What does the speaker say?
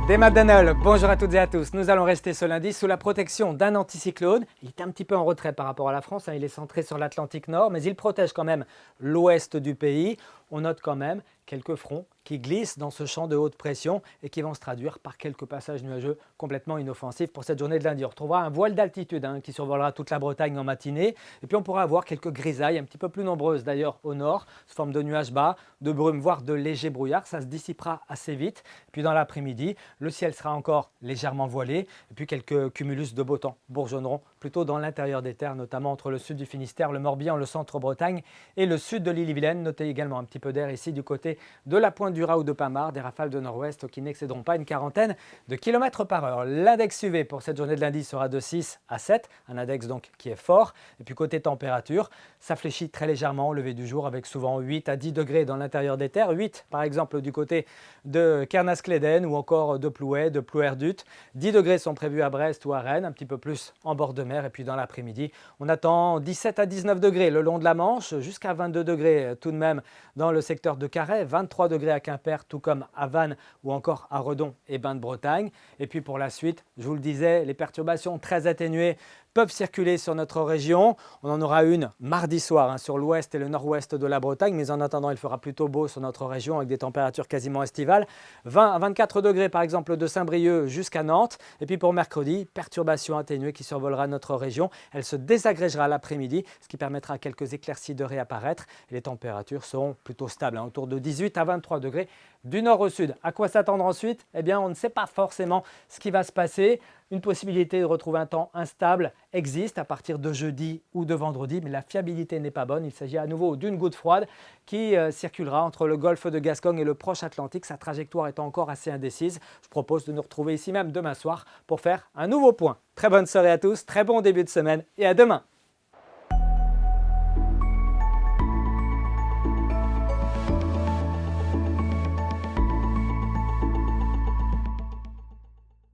Des Madanol, bonjour à toutes et à tous. Nous allons rester ce lundi sous la protection d'un anticyclone. Il est un petit peu en retrait par rapport à la France, il est centré sur l'Atlantique Nord, mais il protège quand même l'ouest du pays. On note quand même quelques fronts qui glissent dans ce champ de haute pression et qui vont se traduire par quelques passages nuageux complètement inoffensifs pour cette journée de lundi. On retrouvera un voile d'altitude qui survolera toute la Bretagne en matinée et puis on pourra avoir quelques grisailles un petit peu plus nombreuses d'ailleurs au nord, sous forme de nuages bas, de brumes, voire de légers brouillards. Ça se dissipera assez vite. Et puis dans l'après-midi, le ciel sera encore légèrement voilé et puis quelques cumulus de beau temps bourgeonneront plutôt dans l'intérieur des terres, notamment entre le sud du Finistère, le Morbihan, le centre-Bretagne et le sud de l'Ille-et-Vilaine. Notez également un petit peu d'air ici du côté de la pointe du Raz ou de Pamar, des rafales de nord-ouest qui n'excéderont pas une quarantaine de kilomètres par heure. L'index UV pour cette journée de lundi sera de 6 à 7, un index donc qui est fort. Et puis côté température, ça fléchit très légèrement au lever du jour avec souvent 8 à 10 degrés dans l'intérieur des terres. 8 par exemple du côté de Kernas-Cléden ou encore de Plouay, de Plouerdut. 10 degrés sont prévus à Brest ou à Rennes, un petit peu plus en bord de mer. Et puis dans l'après-midi, on attend 17 à 19 degrés le long de la Manche, jusqu'à 22 degrés tout de même dans le secteur de Carhaix, 23 degrés à Quimper, tout comme à Vannes ou encore à Redon et Bain de Bretagne. Et puis pour la suite, je vous le disais, les perturbations très atténuées peuvent circuler sur notre région. On en aura une mardi soir sur l'ouest et le nord-ouest de la Bretagne, mais en attendant, il fera plutôt beau sur notre région avec des températures quasiment estivales. 20 à 24 degrés par exemple de Saint-Brieuc jusqu'à Nantes. Et puis pour mercredi, perturbation atténuée qui survolera notre région. Elle se désagrégera l'après-midi, ce qui permettra à quelques éclaircies de réapparaître. Et les températures seront plutôt stables, autour de 18 à 23 degrés du nord au sud. À quoi s'attendre ensuite? Eh bien, on ne sait pas forcément ce qui va se passer. Une possibilité de retrouver un temps instable existe à partir de jeudi ou de vendredi, mais la fiabilité n'est pas bonne. Il s'agit à nouveau d'une goutte froide qui circulera entre le golfe de Gascogne et le proche Atlantique. Sa trajectoire est encore assez indécise. Je propose de nous retrouver ici même demain soir pour faire un nouveau point. Très bonne soirée à tous, très bon début de semaine et à demain.